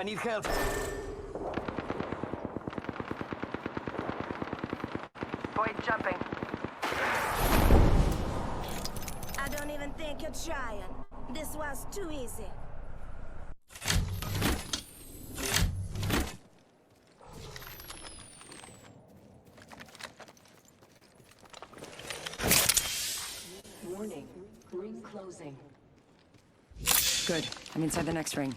need help. Void jumping. I don't even think you're trying. This was too easy. Warning. Ring closing. Good. I'm inside the next ring.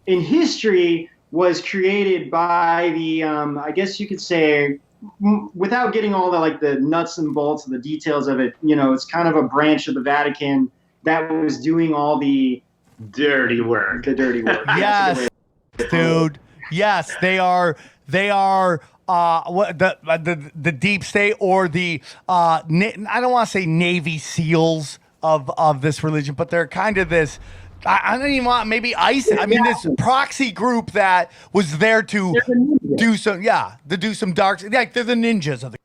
In history was created by the I guess you could say, without getting all the nuts and bolts of the details of it, it's kind of a branch of the Vatican that was doing all the dirty work. Yes, dude. Yes, they are what the deep state, or the I don't want to say Navy SEALs of this religion, but they're kind of this. I don't even want, maybe ISIS. I mean, this proxy group that was there to do some dark. Yeah, they're the ninjas of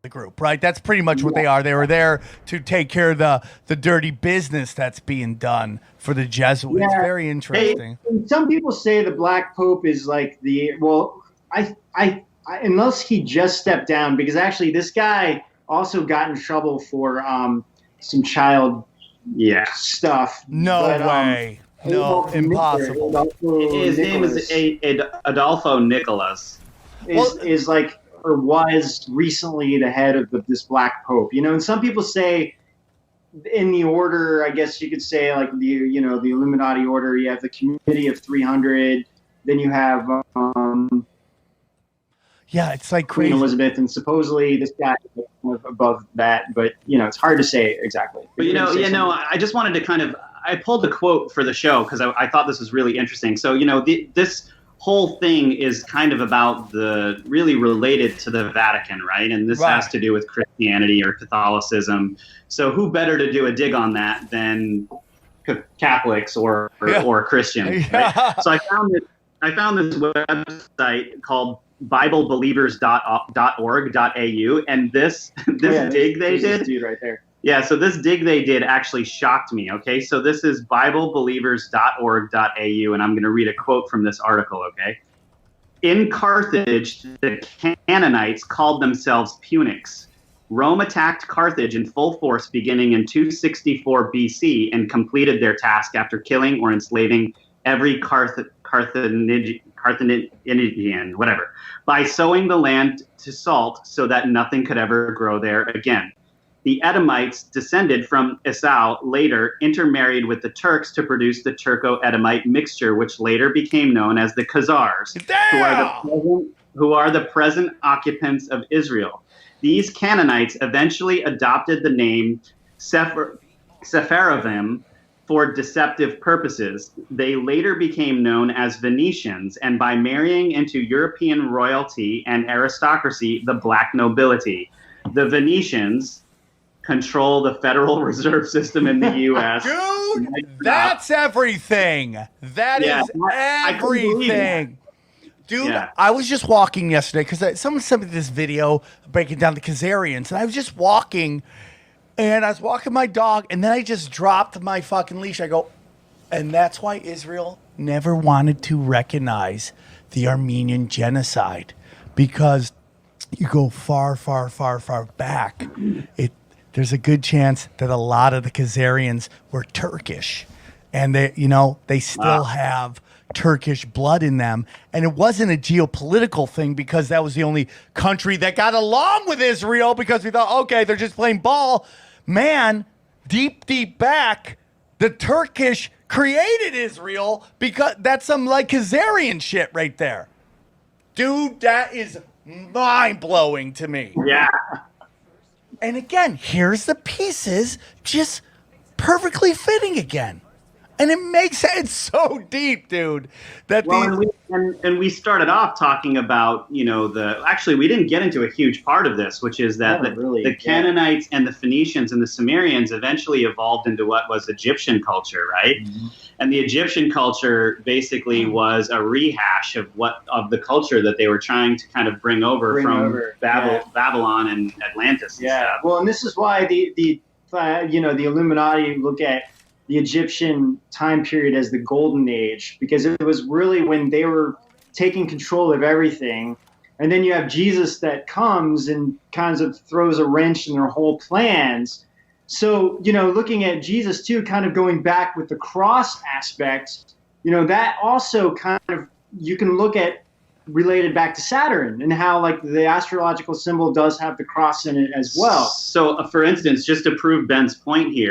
the group, right? That's pretty much what they are. They were there to take care of the dirty business that's being done for the Jesuits. Yeah. Very interesting. Some people say the Black Pope is like I unless he just stepped down, because actually this guy also got in trouble for some child stuff. No way. No, impossible. His name is Adolfo Nicholas. Is like, or was recently the head of this Black Pope. And some people say in the order, I guess you could say, like the Illuminati order, you have the Committee of 300, then you have yeah, it's like Queen crazy. Elizabeth, and supposedly this guy is above that, but it's hard to say exactly. But I just wanted to I pulled the quote for the show because I thought this was really interesting. So this whole thing is kind of about really related to the Vatican, right? And this has to do with Christianity or Catholicism. So who better to do a dig on that than Catholics or Christians? Right? So I found this website called BibleBelievers.org.au, and this dig they did, dude right there. Yeah, so this dig they did actually shocked me. Okay, so this is BibleBelievers.org.au, and I'm going to read a quote from this article. Okay, in Carthage, the Canaanites called themselves Punics. Rome attacked Carthage in full force beginning in 264 BC and completed their task after killing or enslaving every Carthaginian, whatever, by sowing the land to salt so that nothing could ever grow there again. The Edomites, descended from Esau, later intermarried with the Turks to produce the Turco-Edomite mixture, which later became known as the Khazars, who are the present occupants of Israel. These Canaanites eventually adopted the name Sepharvim for deceptive purposes. They later became known as Venetians, and by marrying into European royalty and aristocracy, the black nobility. The Venetians control the Federal Reserve System in the U.S. Dude, that's everything. That is everything. Dude, I was just walking yesterday because someone sent me this video breaking down the Khazarians, and I was just walking, and I was walking my dog, and then I just dropped my fucking leash. I go, and that's why Israel never wanted to recognize the Armenian genocide, because you go far, far, far, far back. There's a good chance that a lot of the Khazarians were Turkish, and they still have Turkish blood in them. And it wasn't a geopolitical thing because that was the only country that got along with Israel, because we thought, okay, they're just playing ball. Man, deep, deep back, the Turkish created Israel, because that's some like Khazarian shit right there. Dude, that is mind-blowing to me. Yeah. And again, here's the pieces just perfectly fitting again. And it makes it's so deep, dude. That and we started off talking about, actually we didn't get into a huge part of this, which is that the Canaanites and the Phoenicians and the Sumerians eventually evolved into what was Egyptian culture, right? Mm-hmm. And the Egyptian culture basically was a rehash of the culture that they were trying to kind of bring over from Babylon and Atlantis. And stuff. Well, and this is why the Illuminati look at the Egyptian time period as the golden age, because it was really when they were taking control of everything. And then you have Jesus that comes and kind of throws a wrench in their whole plans. So, looking at Jesus too, kind of going back with the cross aspect, that also kind of, you can look at related back to Saturn and how like the astrological symbol does have the cross in it as well. So for instance, just to prove Ben's point here,